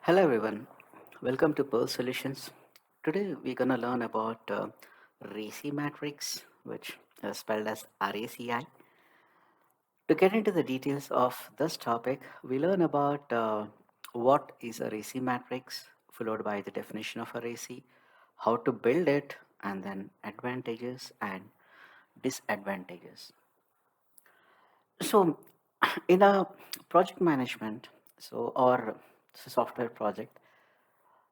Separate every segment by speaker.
Speaker 1: Hello everyone, welcome to Pearl Solutions. Today we're gonna learn about RACI matrix, which is spelled as RACI. To get into the details of this topic, we learn about what is a RACI matrix, followed by the definition of a RACI, how to build it, and then advantages and disadvantages. So, in a project management, or software project,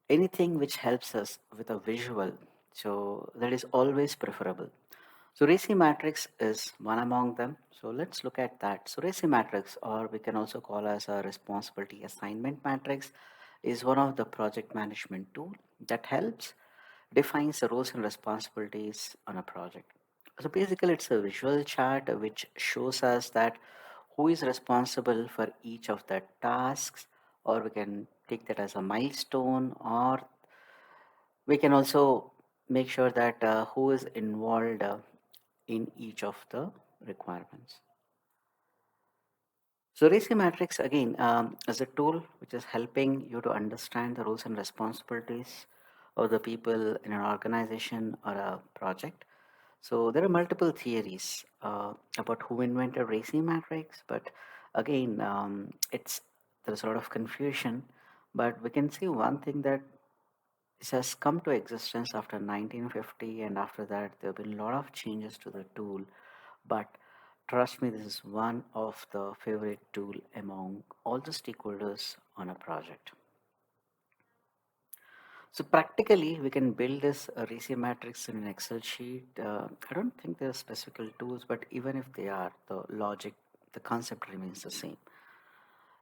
Speaker 1: anything which helps us with a visual, so that is always preferable. So RACI matrix is one among them. So let's look at that. So RACI matrix, or we can also call as a responsibility assignment matrix, is one of the project management tool that helps defines the roles and responsibilities on a project. So basically it's a visual chart which shows us that who is responsible for each of the tasks, or we can take that as a milestone, or we can also make sure that who is involved in each of the requirements. So RACI matrix again is a tool which is helping you to understand the roles and responsibilities of the people in an organization or a project. So there are multiple theories about who invented RACI matrix, but again, it's there's a lot of confusion. But we can see one thing, that this has come to existence after 1950, and after that, there have been a lot of changes to the tool. But trust me, this is one of the favorite tool among all the stakeholders on a project. So practically, we can build this RACI matrix in an Excel sheet. I don't think there are specific tools, but even if they are, the logic, the concept remains the same.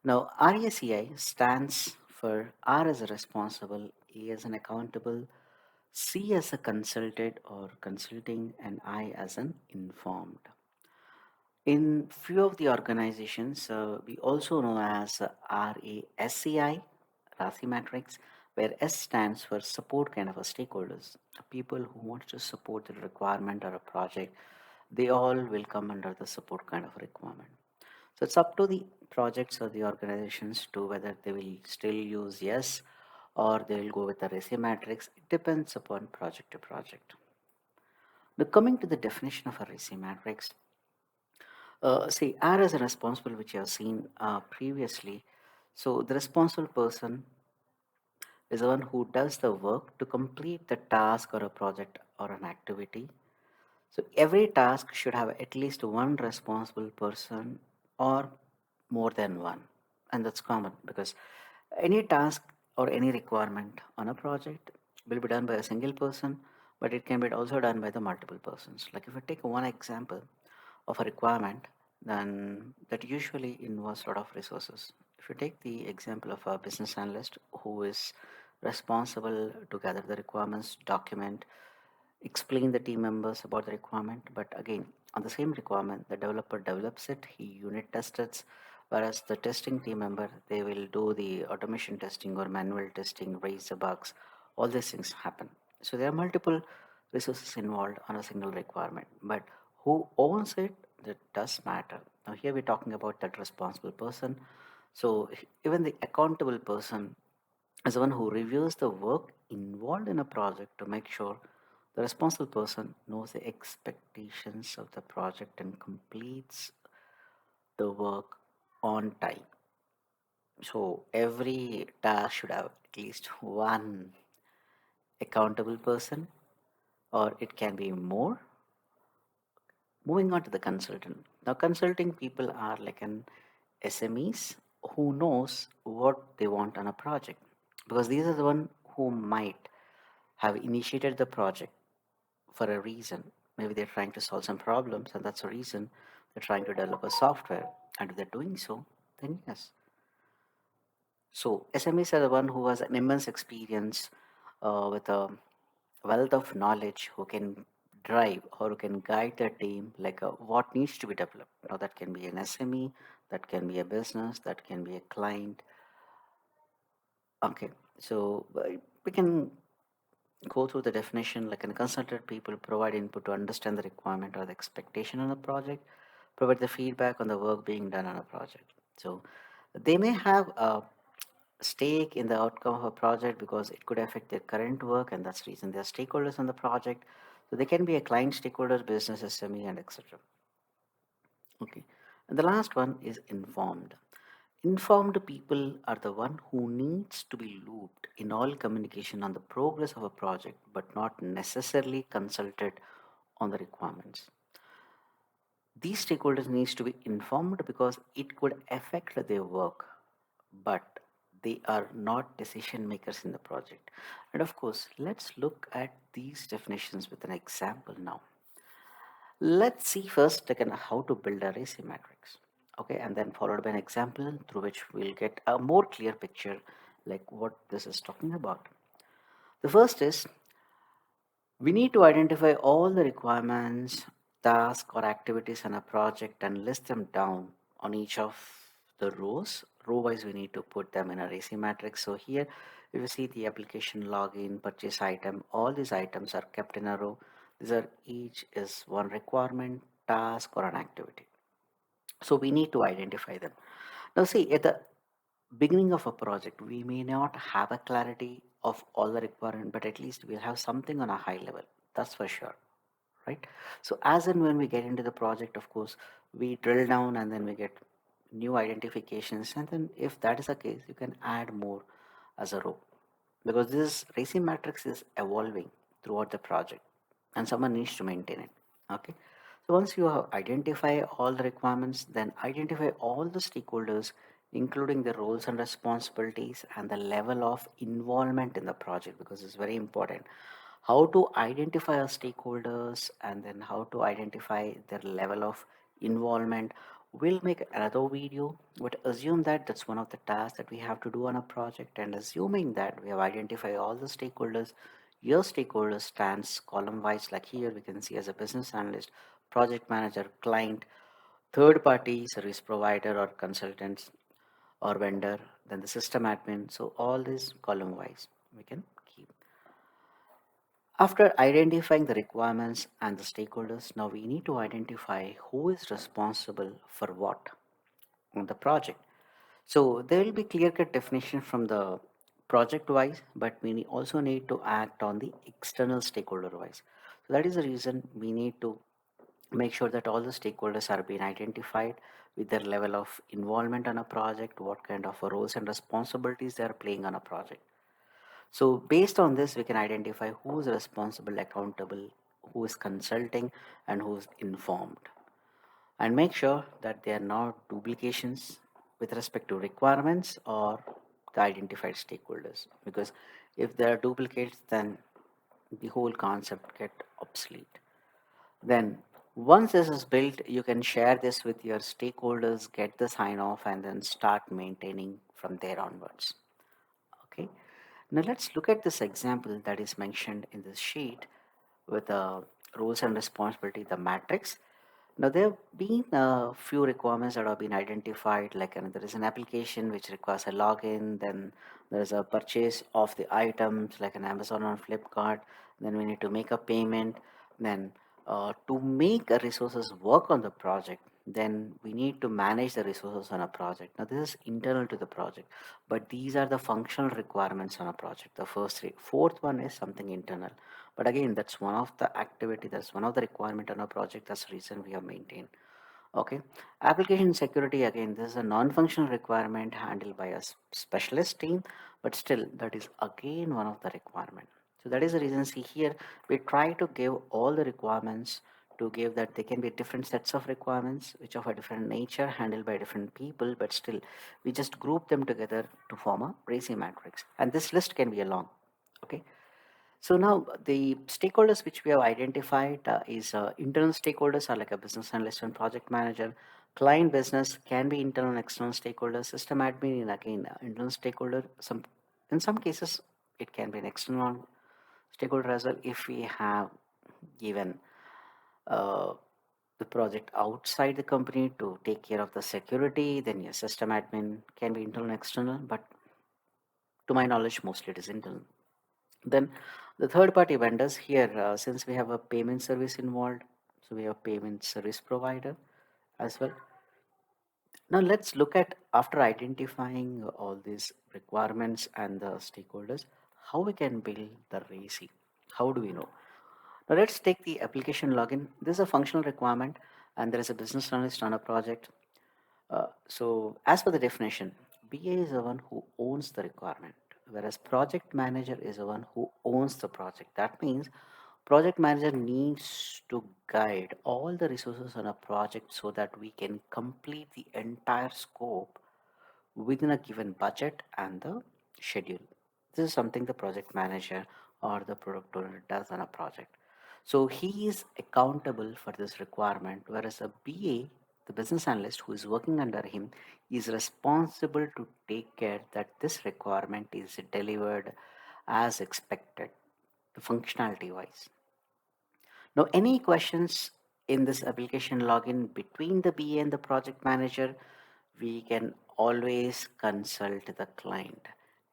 Speaker 1: Now, RACI stands for R as a responsible, A as an accountable, C as a consulted or consulting, and I as an informed. In few of the organizations, we also know as RASCI, RACI matrix, where S stands for support kind of a stakeholders. People who want to support the requirement or a project, they all will come under the support kind of requirement. So it's up to the projects or the organizations to whether they will still use yes, or they will go with the RACI matrix. It depends upon project to project. Now coming to the definition of a RACI matrix, see, R as a responsible, which you have seen previously. So the responsible person is the one who does the work to complete the task or a project or an activity. So every task should have at least one responsible person or more than one. And that's common because any task or any requirement on a project will be done by a single person, but it can be also done by the multiple persons. Like if I take one example of a requirement, then that usually involves a lot of resources. If you take the example of a business analyst who is responsible to gather the requirements, document, explain the team members about the requirement, but again, on the same requirement, the developer develops it, he unit tests it, whereas the testing team member, they will do the automation testing or manual testing, raise the bugs, all these things happen. So there are multiple resources involved on a single requirement, but who owns it, that does matter. Now here we're talking about that responsible person. So even the accountable person is the one who reviews the work involved in a project to make sure the responsible person knows the expectations of the project and completes the work on time. So every task should have at least one accountable person, or it can be more. Moving on to the consultant. Now, consulting people are like an SMEs who knows what they want on a project, because these are the one who might have initiated the project for a reason. Maybe they're trying to solve some problems, and that's a reason they're trying to develop a software. And if they're doing so, then yes. So SMEs are the one who has an immense experience with a wealth of knowledge, who can drive or who can guide the team like what needs to be developed. Now that can be an SME, that can be a business, that can be a client. Okay, so we can go through the definition. Like a consultant people provide input to understand the requirement or the expectation on a project, provide the feedback on the work being done on a project. So they may have stake in the outcome of a project because it could affect their current work, and that's the reason they're stakeholders on the project. So they can be a client stakeholders, business SME, and etc. Okay. And the last one is informed. Informed people are the one who needs to be looped in all communication on the progress of a project, but not necessarily consulted on the requirements. These stakeholders needs to be informed because it could affect their work, but they are not decision makers in the project. And of course, let's look at these definitions with an example now. Let's see first again how to build a RACI matrix. Okay, and then followed by an example through which we'll get a more clear picture like what this is talking about. The first is we need to identify all the requirements, tasks, or activities in a project and list them down on each of the rows. Row wise, we need to put them in a RACI matrix. So here, if you see the application login, purchase item, all these items are kept in a row. These are each is one requirement, task, or an activity. So we need to identify them. Now, see, at the beginning of a project, we may not have a clarity of all the requirement, but at least we'll have something on a high level. That's for sure, right? So as and when we get into the project, of course, we drill down and then we get new identifications. And then if that is the case, you can add more as a row because this racing matrix is evolving throughout the project and someone needs to maintain it. Okay. So once you have identify all the requirements, then identify all the stakeholders, including the roles and responsibilities and the level of involvement in the project because it's very important. How to identify our stakeholders and then how to identify their level of involvement. We'll make another video, but assume that that's one of the tasks that we have to do on a project. And assuming that we have identified all the stakeholders, your stakeholders stands column wise, like here we can see as a business analyst, project manager, client, third party service provider or consultants or vendor, then the system admin. So all this column wise we can keep. After identifying the requirements and the stakeholders, now we need to identify who is responsible for what on the project. So there will be clear-cut definition from the project wise, but we also need to act on the external stakeholder wise. So that is the reason we need to make sure that all the stakeholders are being identified with their level of involvement on a project, what kind of roles and responsibilities they are playing on a project. So based on this, we can identify who is responsible, accountable, who is consulting, and who is informed. And make sure that there are not duplications with respect to requirements or the identified stakeholders. Because if there are duplicates, then the whole concept get obsolete. Then once this is built, you can share this with your stakeholders, get the sign off, and then start maintaining from there onwards. Okay. Now let's look at this example that is mentioned in this sheet with the roles and responsibility, the matrix. Now there have been a few requirements that have been identified, like there is an application which requires a login, then there is a purchase of the items like an Amazon or Flipkart, then we need to make a payment, then to make a resources work on the project, then we need to manage the resources on a project. Now this is internal to the project, but these are the functional requirements on a project. The first three, fourth one is something internal. But again, that's one of the activity, that's one of the requirement on a project. That's the reason we have maintained. Okay. Application security, again, this is a non-functional requirement handled by a specialist team, but still that is again one of the requirement. So that is the reason, see here, we try to give all the requirements to give that they can be different sets of requirements which of a different nature handled by different people, but still we just group them together to form a RACI matrix. And this list can be a long. Okay. So now the stakeholders which we have identified is internal stakeholders are like a business analyst and project manager. Client business can be internal and external stakeholders. System admin and again internal stakeholder. Some in some cases it can be an external stakeholder as well if we have given uh, the project outside the company to take care of the security. Then your system admin can be internal and external, but to my knowledge mostly it is internal. Then the third party vendors here, since we have a payment service involved, so we have payment service provider as well. Now let's look at, after identifying all these requirements and the stakeholders, how we can build the RACI. How do we know? Now let's take the application login. This is a functional requirement and there is a business analyst on a project. So as per the definition, BA is the one who owns the requirement, whereas project manager is the one who owns the project. That means project manager needs to guide all the resources on a project so that we can complete the entire scope within a given budget and the schedule. This is something the project manager or the product owner does on a project. So he is accountable for this requirement, whereas a BA, the business analyst who is working under him, is responsible to take care that this requirement is delivered as expected, functionality wise. Now, any questions in this application login between the BA and the project manager, we can always consult the client.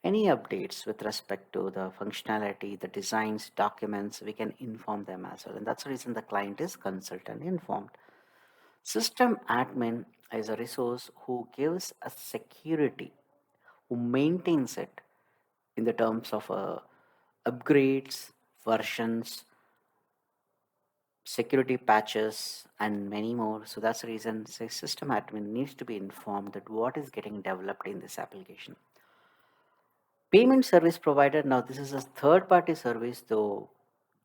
Speaker 1: Any updates with respect to the functionality, the designs, documents, we can inform them as well. And that's the reason the client is consultant informed. System admin is a resource who gives a security, who maintains it in the terms of upgrades, versions, security patches, and many more. So that's the reason say system admin needs to be informed that what is getting developed in this application. Payment service provider, now this is a third party service, though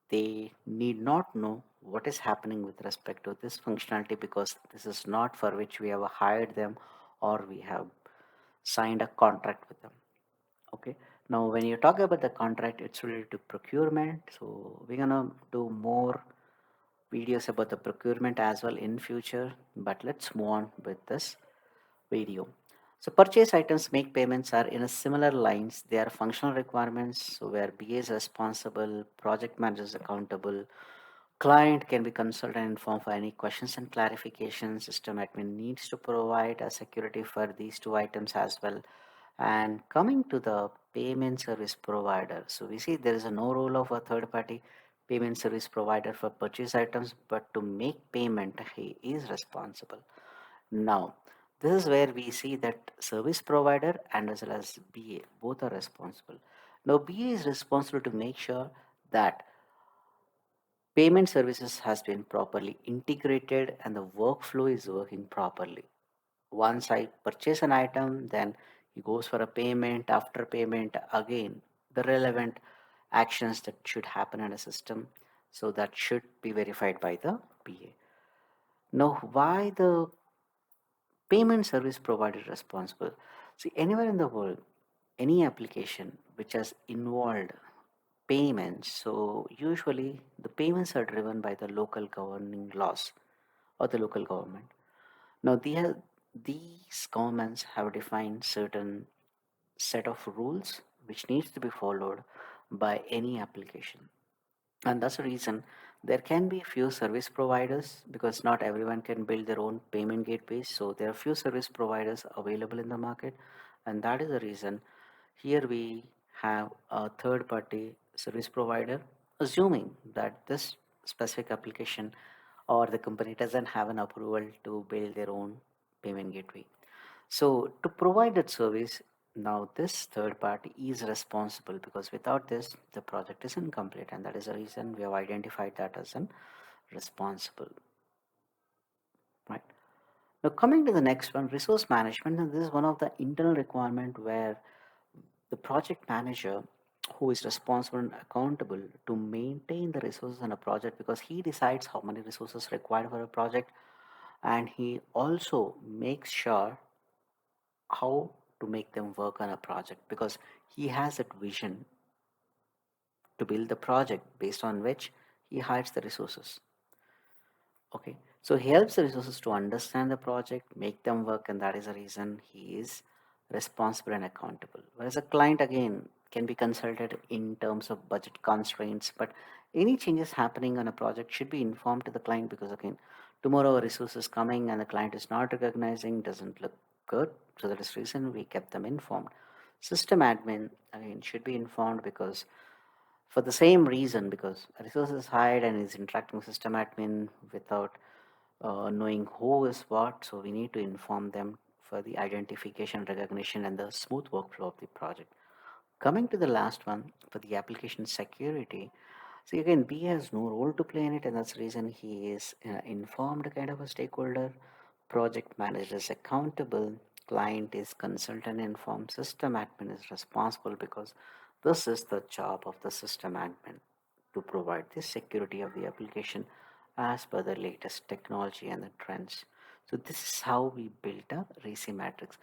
Speaker 1: they need not know what is happening with respect to this functionality because this is not for which we have hired them or we have signed a contract with them. Okay. Now, when you talk about the contract, it's related to procurement. So we're gonna do more videos about the procurement as well in future, but let's move on with this video. So purchase items make payments are in a similar lines. They are functional requirements, so where BA is responsible, project manager is accountable, client can be consulted and informed for any questions and clarifications. System admin needs to provide a security for these two items as well. And coming to the payment service provider, so we see there is a no role of a third party payment service provider for purchase items, but to make payment, he is responsible. Now, this is where we see that service provider and as well as BA both are responsible. Now, BA is responsible to make sure that payment services has been properly integrated and the workflow is working properly. Once I purchase an item, then it goes for a payment. After payment, again, the relevant actions that should happen in a system. So that should be verified by the PA. Now, why the payment service provider is responsible? See, anywhere in the world, any application which has involved payments, so usually the payments are driven by the local governing laws or the local government. Now, these governments have defined certain set of rules which needs to be followed by any application. And that's the reason there can be few service providers because not everyone can build their own payment gateways. So there are few service providers available in the market. And that is the reason here we have a third party service provider, assuming that this specific application or the company doesn't have an approval to build their own payment gateway. So to provide that service, now this third party is responsible because without this, the project is incomplete, and that is the reason we have identified that as an responsible. Right. Now coming to the next one, resource management, and this is one of the internal requirement where the project manager who is responsible and accountable to maintain the resources on a project because he decides how many resources required for a project and he also makes sure how to make them work on a project because he has that vision to build the project based on which he hires the resources. Okay, so he helps the resources to understand the project, make them work, and that is the reason he is responsible and accountable. Whereas a client again can be consulted in terms of budget constraints, but any changes happening on a project should be informed to the client because again, tomorrow a resource is coming and the client is not recognizing, doesn't look good. So that is reason we kept them informed. System admin again should be informed because for the same reason because a resource is hired and is interacting with system admin without knowing who is what, so we need to inform them for the identification, recognition, and the smooth workflow of the project. Coming to the last one for the application security, see again, B has no role to play in it, and that's the reason he is informed kind of a stakeholder. Project manager is accountable, client is consultant informed, system admin is responsible because this is the job of the system admin to provide the security of the application as per the latest technology and the trends. So this is how we built a RACI matrix.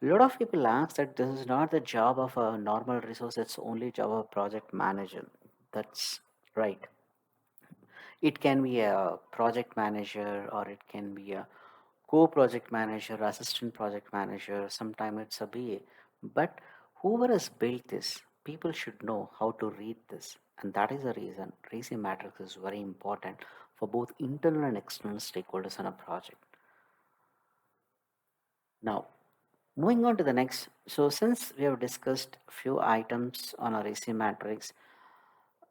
Speaker 1: A lot of people ask that this is not the job of a normal resource, it's only job of a project manager. That's right. It can be a project manager or it can be a co-project manager, assistant project manager, sometimes it's a BA. But whoever has built this, people should know how to read this. And that is the reason RACI matrix is very important for both internal and external stakeholders on a project. Now, moving on to the next. So since we have discussed few items on our RACI matrix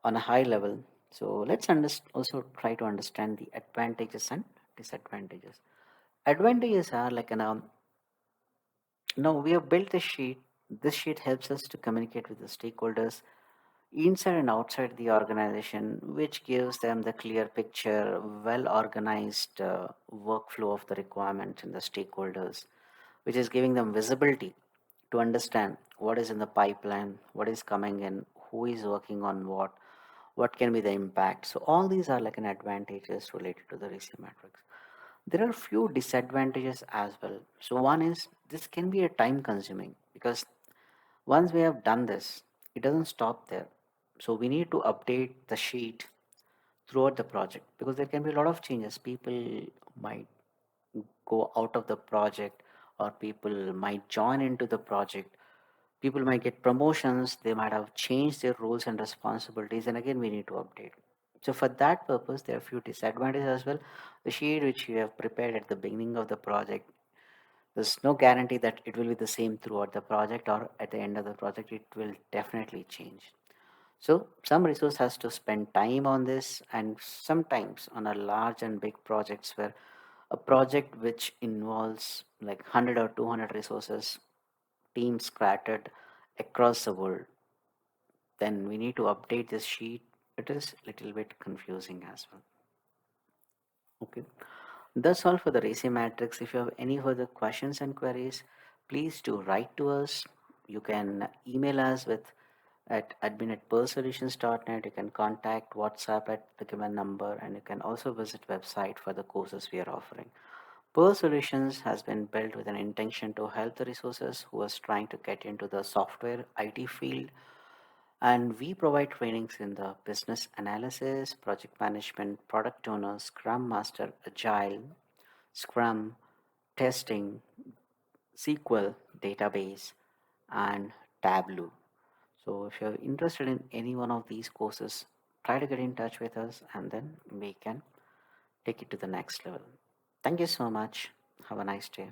Speaker 1: on a high level, so let's also try to understand the advantages and disadvantages. Advantages are like now we have built a sheet. This sheet helps us to communicate with the stakeholders inside and outside the organization, which gives them the clear picture, well organized workflow of the requirements and the stakeholders, which is giving them visibility to understand what is in the pipeline, what is coming in, who is working on what can be the impact. So all these are like an advantages related to the RACI matrix. There are few disadvantages as well. So one is this can be a time consuming because once we have done this, it doesn't stop there. So we need to update the sheet throughout the project because there can be a lot of changes. People might go out of the project or people might join into the project. People might get promotions, they might have changed their roles and responsibilities, and again we need to update. So for that purpose, there are few disadvantages as well. The sheet which you have prepared at the beginning of the project, there's no guarantee that it will be the same throughout the project or at the end of the project, it will definitely change. So some resource has to spend time on this, and sometimes on a large and big projects where a project which involves like 100 or 200 resources, teams scattered across the world, then we need to update this sheet. It is a little bit confusing as well. Okay. That's all for the RACI matrix. If you have any further questions and queries, please do write to us. You can email us with at admin@pearlsolutions.net. You can contact WhatsApp at the given number, and you can also visit website for the courses we are offering. Pearl Solutions has been built with an intention to help the resources who are trying to get into the software IT field, and we provide trainings in the business analysis, project management, product owner, scrum master, agile, scrum, testing, SQL, database, and Tableau. So if you're interested in any one of these courses, try to get in touch with us and then we can take it to the next level. Thank you so much. Have a nice day.